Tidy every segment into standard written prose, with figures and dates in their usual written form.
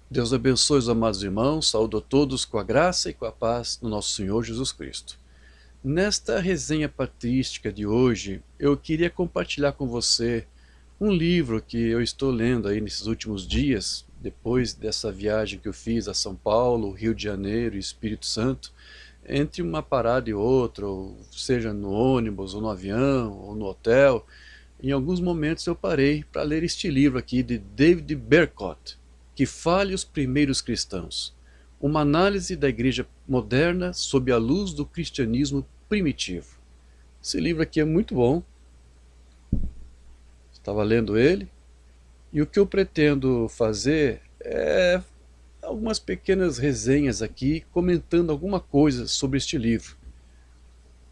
Deus abençoe os amados irmãos, saúdo a todos com a graça e com a paz do nosso Senhor Jesus Cristo. Nesta resenha patrística de hoje, eu queria compartilhar com você um livro que eu estou lendo aí nesses últimos dias, depois dessa viagem que eu fiz a São Paulo, Rio de Janeiro e Espírito Santo, entre uma parada e outra, ou seja no ônibus, ou no avião, ou no hotel. Em alguns momentos eu parei para ler este livro aqui de David Berkot, Que Fale os Primeiros Cristãos. Uma análise da igreja moderna sob a luz do cristianismo primitivo. Esse livro aqui é muito bom, estava lendo ele, e o que eu pretendo fazer é algumas pequenas resenhas aqui, comentando alguma coisa sobre este livro.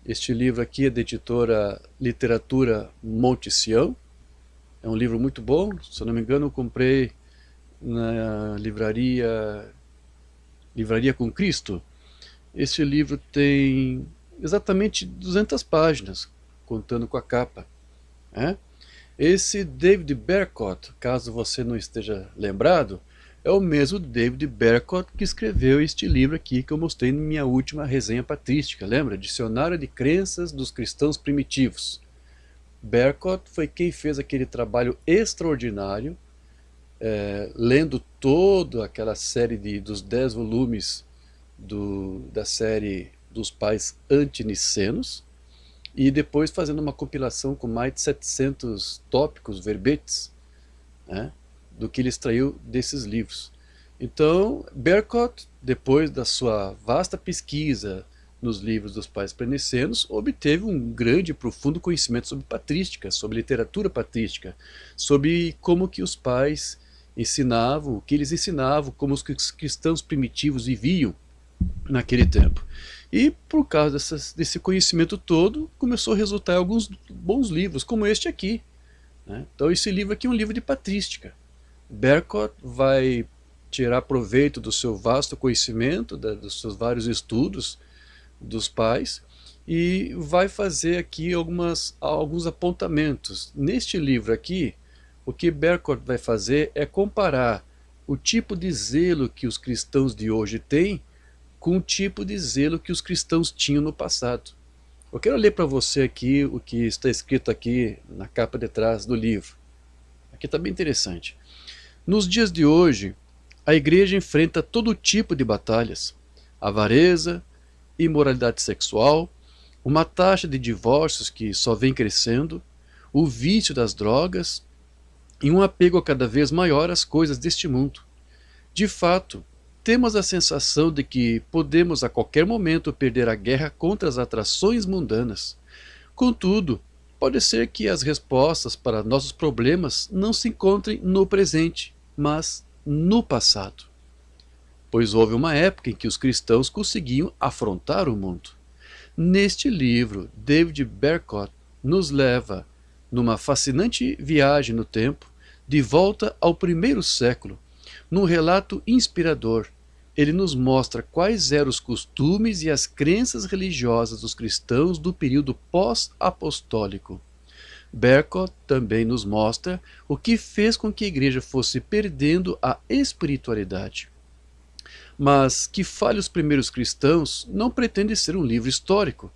Este livro aqui é da editora Literatura Monte Sião. É um livro muito bom, se eu não me engano eu comprei na Livraria com Cristo. Este livro tem exatamente 200 páginas, contando com a capa, né? Esse David Berkot, caso você não esteja lembrado, é o mesmo David Berkot que escreveu este livro aqui que eu mostrei na minha última resenha patrística, lembra? Dicionário de Crenças dos Cristãos Primitivos. Berkot foi quem fez aquele trabalho extraordinário, lendo toda aquela série dos 10 volumes da série dos pais antinicenos, e depois fazendo uma compilação com mais de 700 tópicos, verbetes, né, do que ele extraiu desses livros. Então, Berkot, depois da sua vasta pesquisa nos livros dos pais pré-nicenos, obteve um grande e profundo conhecimento sobre patrística, sobre literatura patrística, sobre como que os pais ensinavam, o que eles ensinavam, como os cristãos primitivos viviam naquele tempo. E por causa desse conhecimento todo, começou a resultar em alguns bons livros, como este aqui, né? Então esse livro aqui é um livro de patrística. Berkot vai tirar proveito do seu vasto conhecimento, dos seus vários estudos dos pais, e vai fazer aqui alguns apontamentos. Neste livro aqui, o que Berkot vai fazer é comparar o tipo de zelo que os cristãos de hoje têm com o tipo de zelo que os cristãos tinham no passado. Eu quero ler para você aqui o que está escrito aqui na capa de trás do livro. Aqui está bem interessante. Nos dias de hoje, a igreja enfrenta todo tipo de batalhas: avareza, imoralidade sexual, uma taxa de divórcios que só vem crescendo, o vício das drogas e um apego cada vez maior às coisas deste mundo. De fato, temos a sensação de que podemos a qualquer momento perder a guerra contra as atrações mundanas. Contudo, pode ser que as respostas para nossos problemas não se encontrem no presente, mas no passado. Pois houve uma época em que os cristãos conseguiam afrontar o mundo. Neste livro, David Berkot nos leva numa fascinante viagem no tempo, de volta ao primeiro século. Num relato inspirador, ele nos mostra quais eram os costumes e as crenças religiosas dos cristãos do período pós-apostólico. Berkot também nos mostra o que fez com que a igreja fosse perdendo a espiritualidade. Mas Que Fale os Primeiros Cristãos não pretende ser um livro histórico.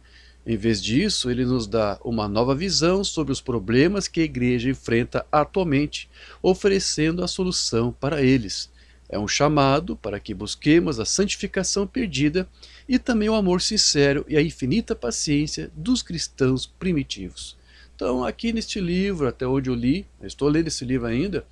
Em vez disso, ele nos dá uma nova visão sobre os problemas que a igreja enfrenta atualmente, oferecendo a solução para eles. É um chamado para que busquemos a santificação perdida e também o amor sincero e a infinita paciência dos cristãos primitivos. Então, aqui neste livro, até onde eu li, eu estou lendo esse livro ainda,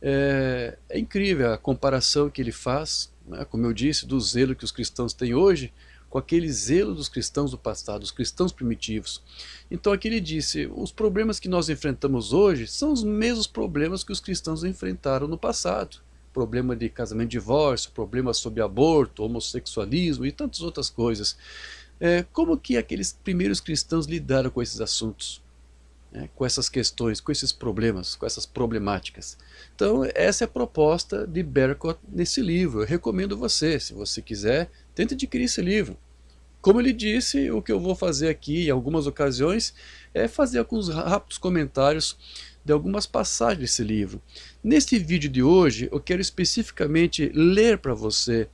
é incrível a comparação que ele faz, né, como eu disse, do zelo que os cristãos têm hoje, com aquele zelo dos cristãos do passado, os cristãos primitivos. Então aqui ele disse, os problemas que nós enfrentamos hoje são os mesmos problemas que os cristãos enfrentaram no passado. Problema de casamento e divórcio, problemas sobre aborto, homossexualismo e tantas outras coisas. Como que aqueles primeiros cristãos lidaram com esses assuntos? Com essas questões, com esses problemas, com essas problemáticas. Então essa é a proposta de Berkot nesse livro. Eu recomendo você, se você quiser, tente adquirir esse livro. Como ele disse, o que eu vou fazer aqui em algumas ocasiões é fazer alguns rápidos comentários de algumas passagens desse livro. Neste vídeo de hoje, eu quero especificamente ler para você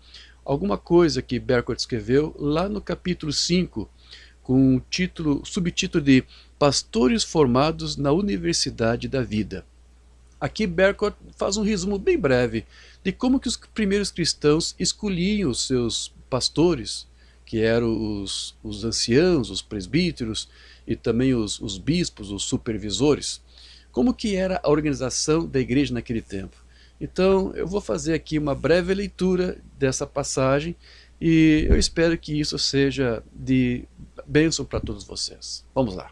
alguma coisa que Berkot escreveu lá no capítulo 5, com o subtítulo de Pastores Formados na Universidade da Vida. Aqui Berkot faz um resumo bem breve de como que os primeiros cristãos escolhiam os seus pastores, que eram os anciãos, os presbíteros e também os bispos, os supervisores. Como que era a organização da igreja naquele tempo. Então eu vou fazer aqui uma breve leitura dessa passagem e eu espero que isso seja de bênção para todos vocês. Vamos lá.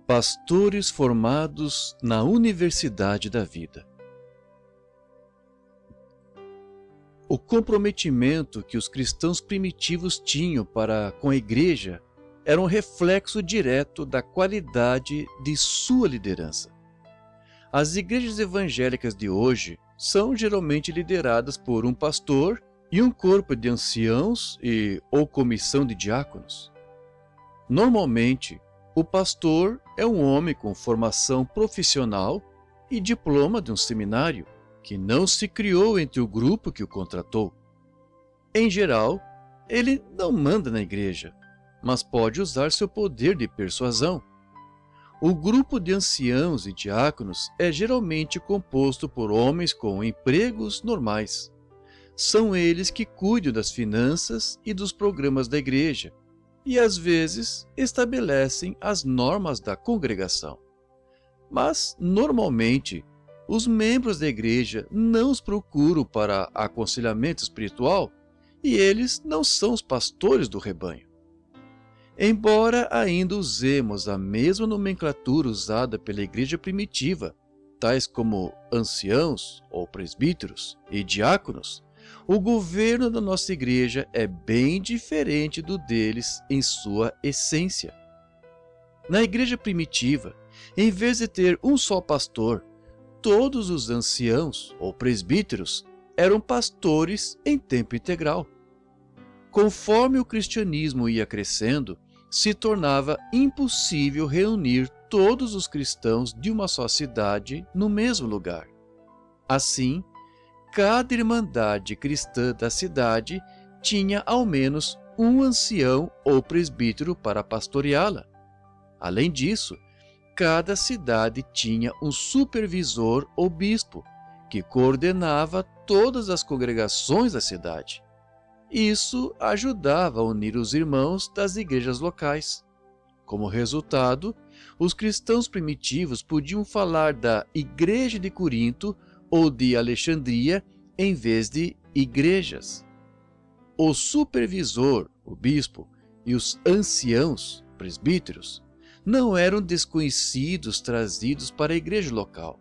Pastores formados na Universidade da Vida. O comprometimento que os cristãos primitivos tinham para com a igreja era um reflexo direto da qualidade de sua liderança. As igrejas evangélicas de hoje são geralmente lideradas por um pastor e um corpo de anciãos ou comissão de diáconos. Normalmente, o pastor é um homem com formação profissional e diploma de um seminário, que não se criou entre o grupo que o contratou. Em geral, ele não manda na igreja, mas pode usar seu poder de persuasão. O grupo de anciãos e diáconos é geralmente composto por homens com empregos normais. São eles que cuidam das finanças e dos programas da igreja, e às vezes estabelecem as normas da congregação. Mas, normalmente, os membros da igreja não os procuram para aconselhamento espiritual e eles não são os pastores do rebanho. Embora ainda usemos a mesma nomenclatura usada pela igreja primitiva, tais como anciãos ou presbíteros e diáconos, o governo da nossa igreja é bem diferente do deles em sua essência. Na igreja primitiva, em vez de ter um só pastor, todos os anciãos ou presbíteros eram pastores em tempo integral. Conforme o cristianismo ia crescendo, se tornava impossível reunir todos os cristãos de uma só cidade no mesmo lugar. Assim, cada irmandade cristã da cidade tinha ao menos um ancião ou presbítero para pastoreá-la. Além disso, cada cidade tinha um supervisor ou bispo, que coordenava todas as congregações da cidade. Isso ajudava a unir os irmãos das igrejas locais. Como resultado, os cristãos primitivos podiam falar da Igreja de Corinto ou de Alexandria em vez de igrejas. O supervisor, o bispo, e os anciãos, presbíteros, não eram desconhecidos trazidos para a igreja local.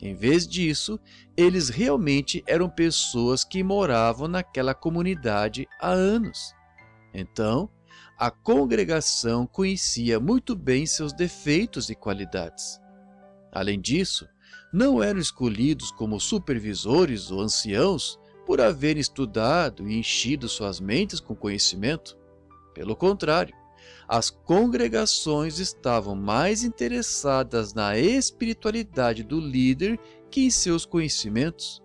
Em vez disso, eles realmente eram pessoas que moravam naquela comunidade há anos. Então, a congregação conhecia muito bem seus defeitos e qualidades. Além disso, não eram escolhidos como supervisores ou anciãos por haverem estudado e enchido suas mentes com conhecimento. Pelo contrário, as congregações estavam mais interessadas na espiritualidade do líder que em seus conhecimentos.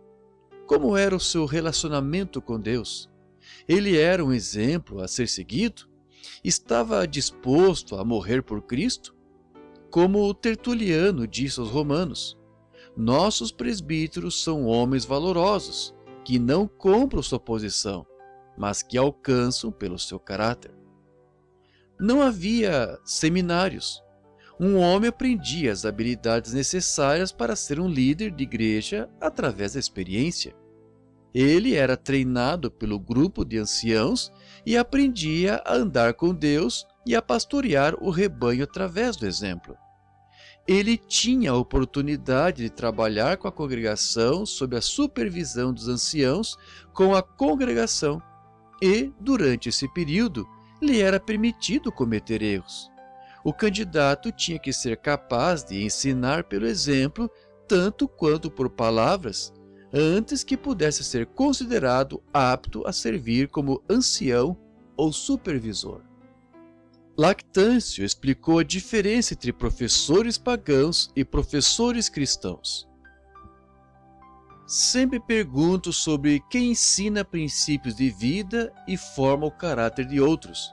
Como era o seu relacionamento com Deus? Ele era um exemplo a ser seguido? Estava disposto a morrer por Cristo? Como o Tertuliano disse aos romanos, nossos presbíteros são homens valorosos, que não compram sua posição, mas que alcançam pelo seu caráter. Não havia seminários. Um homem aprendia as habilidades necessárias para ser um líder de igreja através da experiência. Ele era treinado pelo grupo de anciãos e aprendia a andar com Deus e a pastorear o rebanho através do exemplo. Ele tinha a oportunidade de trabalhar com a congregação sob a supervisão dos anciãos com a congregação e, durante esse período, lhe era permitido cometer erros. O candidato tinha que ser capaz de ensinar pelo exemplo, tanto quanto por palavras, antes que pudesse ser considerado apto a servir como ancião ou supervisor. Lactâncio explicou a diferença entre professores pagãos e professores cristãos. Sempre pergunto sobre quem ensina princípios de vida e forma o caráter de outros.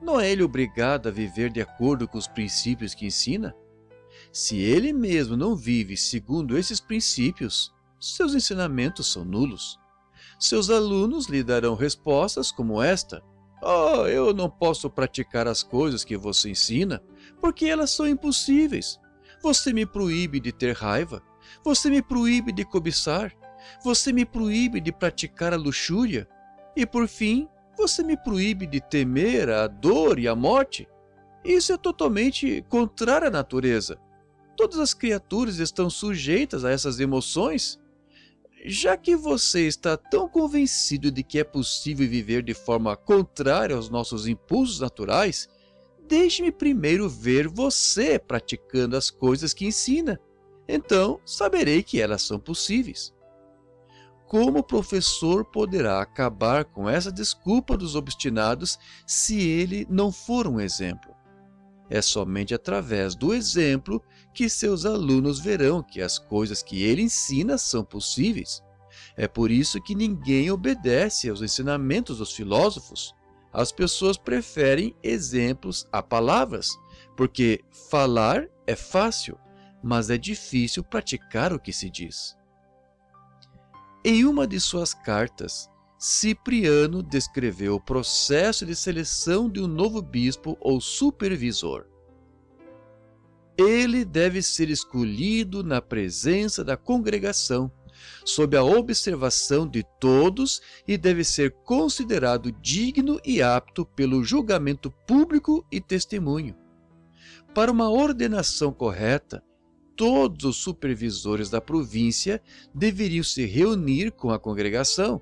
Não é ele obrigado a viver de acordo com os princípios que ensina? Se ele mesmo não vive segundo esses princípios, seus ensinamentos são nulos. Seus alunos lhe darão respostas como esta: "Oh, eu não posso praticar as coisas que você ensina, porque elas são impossíveis. Você me proíbe de ter raiva. Você me proíbe de cobiçar. Você me proíbe de praticar a luxúria. E por fim, você me proíbe de temer a dor e a morte. Isso é totalmente contrário à natureza. Todas as criaturas estão sujeitas a essas emoções. Já que você está tão convencido de que é possível viver de forma contrária aos nossos impulsos naturais, deixe-me primeiro ver você praticando as coisas que ensina. Então saberei que elas são possíveis." Como o professor poderá acabar com essa desculpa dos obstinados se ele não for um exemplo? É somente através do exemplo que seus alunos verão que as coisas que ele ensina são possíveis. É por isso que ninguém obedece aos ensinamentos dos filósofos. As pessoas preferem exemplos a palavras, porque falar é fácil, mas é difícil praticar o que se diz. Em uma de suas cartas, Cipriano descreveu o processo de seleção de um novo bispo ou supervisor. Ele deve ser escolhido na presença da congregação, sob a observação de todos, e deve ser considerado digno e apto pelo julgamento público e testemunho. Para uma ordenação correta, todos os supervisores da província deveriam se reunir com a congregação.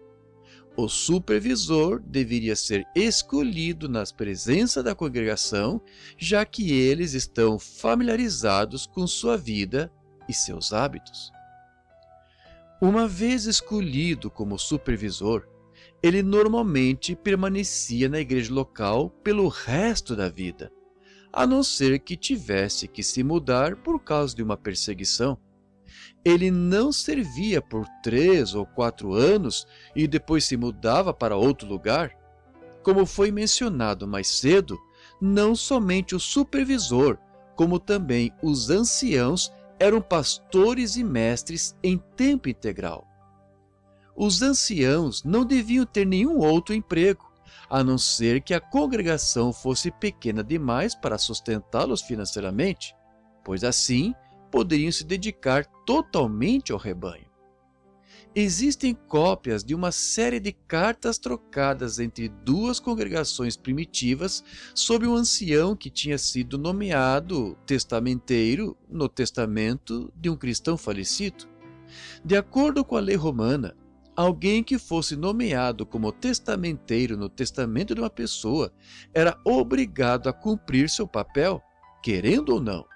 O supervisor deveria ser escolhido na presença da congregação, já que eles estão familiarizados com sua vida e seus hábitos. Uma vez escolhido como supervisor, ele normalmente permanecia na igreja local pelo resto da vida, a não ser que tivesse que se mudar por causa de uma perseguição. Ele não servia por 3 ou 4 anos e depois se mudava para outro lugar. Como foi mencionado mais cedo, não somente o supervisor, como também os anciãos eram pastores e mestres em tempo integral. Os anciãos não deviam ter nenhum outro emprego, a não ser que a congregação fosse pequena demais para sustentá-los financeiramente, pois assim poderiam se dedicar totalmente ao rebanho. Existem cópias de uma série de cartas trocadas entre duas congregações primitivas sobre um ancião que tinha sido nomeado testamenteiro no testamento de um cristão falecido. De acordo com a lei romana, alguém que fosse nomeado como testamenteiro no testamento de uma pessoa era obrigado a cumprir seu papel, querendo ou não.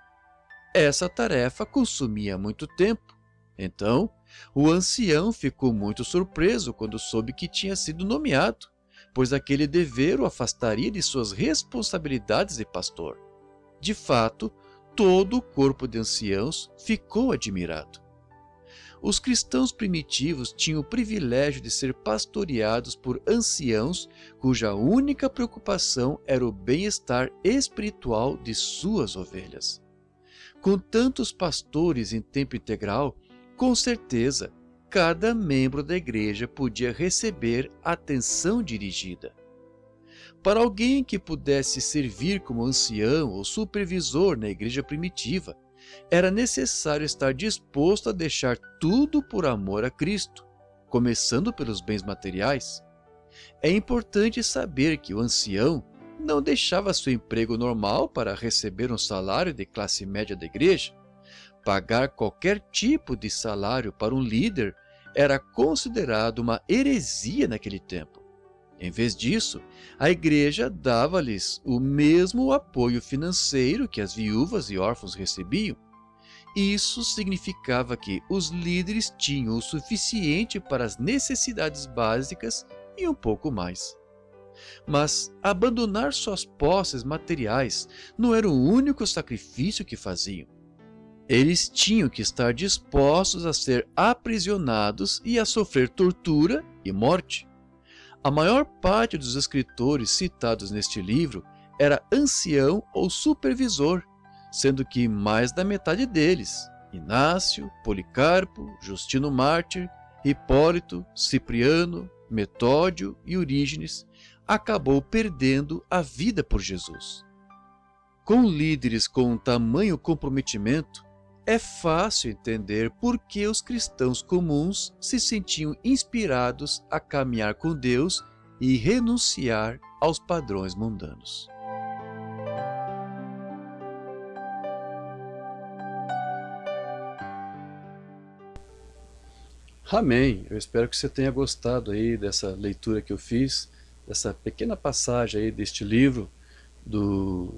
Essa tarefa consumia muito tempo. Então, o ancião ficou muito surpreso quando soube que tinha sido nomeado, pois aquele dever o afastaria de suas responsabilidades de pastor. De fato, todo o corpo de anciãos ficou admirado. Os cristãos primitivos tinham o privilégio de ser pastoreados por anciãos cuja única preocupação era o bem-estar espiritual de suas ovelhas. Com tantos pastores em tempo integral, com certeza, cada membro da igreja podia receber atenção dirigida. Para alguém que pudesse servir como ancião ou supervisor na igreja primitiva, era necessário estar disposto a deixar tudo por amor a Cristo. começando pelos bens materiais, é importante saber que o ancião não deixava seu emprego normal para receber um salário de classe média da igreja. Pagar qualquer tipo de salário para um líder era considerado uma heresia naquele tempo. Em vez disso, a igreja dava-lhes o mesmo apoio financeiro que as viúvas e órfãos recebiam. Isso significava que os líderes tinham o suficiente para as necessidades básicas e um pouco mais. Mas abandonar suas posses materiais não era o único sacrifício que faziam. Eles tinham que estar dispostos a ser aprisionados e a sofrer tortura e morte. A maior parte dos escritores citados neste livro era ancião ou supervisor, sendo que mais da metade deles, Inácio, Policarpo, Justino Mártir, Hipólito, Cipriano, Metódio e Orígenes, acabou perdendo a vida por Jesus. Com líderes com tamanho comprometimento, é fácil entender por que os cristãos comuns se sentiam inspirados a caminhar com Deus e renunciar aos padrões mundanos. Amém. Eu espero que você tenha gostado aí dessa leitura que eu fiz, dessa pequena passagem aí deste livro do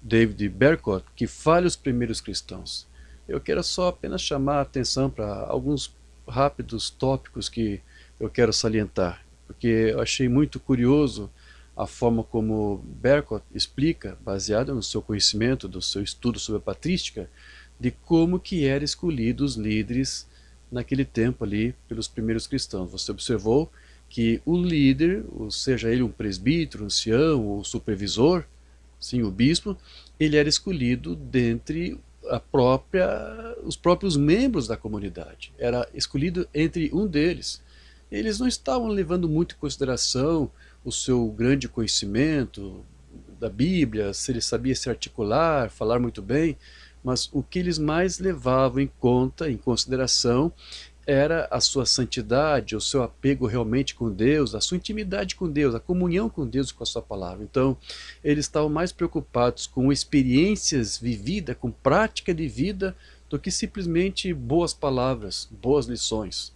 David Berkot, que fala os primeiros cristãos. Eu quero só apenas chamar a atenção para alguns rápidos tópicos que eu quero salientar, porque eu achei muito curioso a forma como Berkot explica, baseado no seu conhecimento, do seu estudo sobre a patrística, de como que eram escolhidos os líderes naquele tempo ali pelos primeiros cristãos. Você observou que o líder, ou seja ele um presbítero, um ancião ou supervisor, sim, o bispo, ele era escolhido dentre os próprios membros da comunidade. Era escolhido entre um deles. Eles não estavam levando muito em consideração o seu grande conhecimento da Bíblia, se ele sabia se articular, falar muito bem, mas o que eles mais levavam em conta, em consideração, era a sua santidade, o seu apego realmente com Deus, a sua intimidade com Deus, a comunhão com Deus e com a sua palavra. Então, eles estavam mais preocupados com experiências vividas, com prática de vida, do que simplesmente boas palavras, boas lições.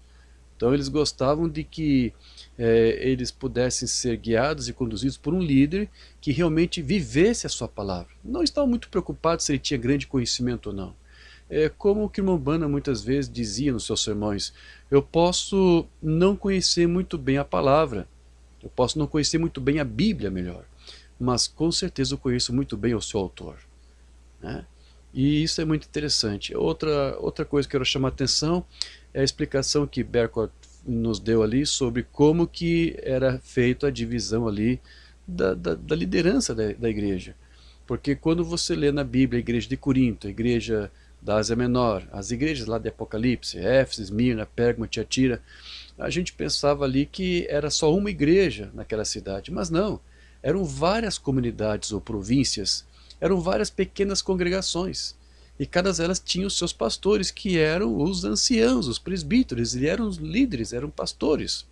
Então, eles gostavam de que eles pudessem ser guiados e conduzidos por um líder que realmente vivesse a sua palavra. Não estavam muito preocupados se ele tinha grande conhecimento ou não. Como o Kimbambana muitas vezes dizia nos seus sermões, eu posso não conhecer muito bem a palavra, eu posso não conhecer muito bem a Bíblia melhor, mas com certeza eu conheço muito bem o seu autor, né? E isso é muito interessante. Outra coisa que eu quero chamar a atenção é a explicação que Berkot nos deu ali sobre como que era feita a divisão ali da liderança da igreja. Porque quando você lê na Bíblia a igreja de Corinto, a igreja da Ásia Menor, as igrejas lá de Apocalipse, Éfeso, Esmirna, Pérgamo, Tiatira, a gente pensava ali que era só uma igreja naquela cidade, mas não, eram várias comunidades ou províncias, eram várias pequenas congregações, e cada delas tinha os seus pastores, que eram os anciãos, os presbíteros, e eram os líderes, eram pastores.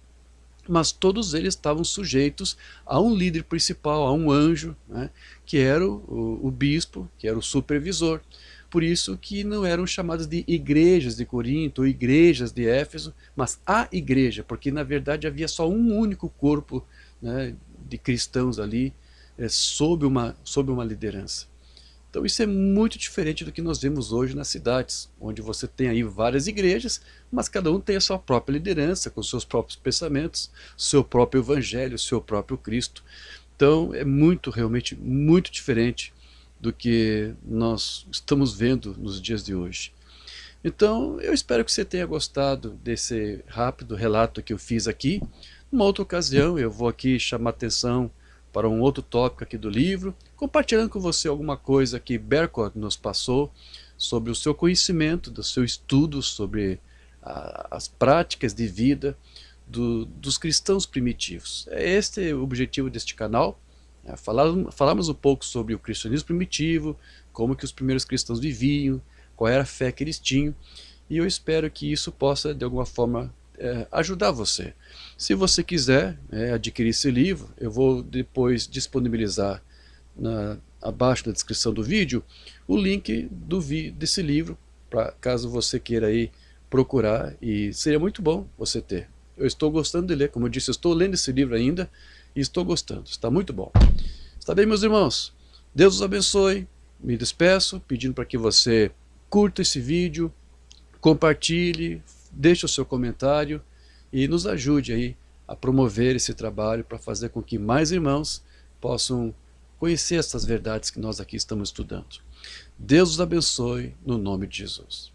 Mas todos eles estavam sujeitos a um líder principal, a um anjo, né, que era o bispo, que era o supervisor. Por isso que não eram chamadas de igrejas de Corinto ou igrejas de Éfeso, mas a igreja, porque na verdade havia só um único corpo, né, de cristãos ali, sob uma liderança. Então isso é muito diferente do que nós vemos hoje nas cidades, onde você tem aí várias igrejas, mas cada um tem a sua própria liderança, com seus próprios pensamentos, seu próprio evangelho, seu próprio Cristo. Então é realmente muito diferente do que nós estamos vendo nos dias de hoje. Então eu espero que você tenha gostado desse rápido relato que eu fiz aqui. Numa outra ocasião eu vou aqui chamar atenção para um outro tópico aqui do livro, compartilhando com você alguma coisa que Berkot nos passou sobre o seu conhecimento, do seu estudo sobre as práticas de vida dos cristãos primitivos. Este é o objetivo deste canal, falarmos um pouco sobre o cristianismo primitivo, como que os primeiros cristãos viviam, qual era a fé que eles tinham, e eu espero que isso possa de alguma forma ajudar você. Se você quiser adquirir esse livro, eu vou depois disponibilizar abaixo da descrição do vídeo o link desse livro, para caso você queira aí procurar, e seria muito bom você ter. Eu estou gostando de ler, como eu disse, eu estou lendo esse livro ainda e estou gostando, está muito bom. Está bem, meus irmãos? Deus os abençoe, me despeço pedindo para que você curta esse vídeo, compartilhe, deixe o seu comentário e nos ajude aí a promover esse trabalho para fazer com que mais irmãos possam conhecer essas verdades que nós aqui estamos estudando. Deus os abençoe no nome de Jesus.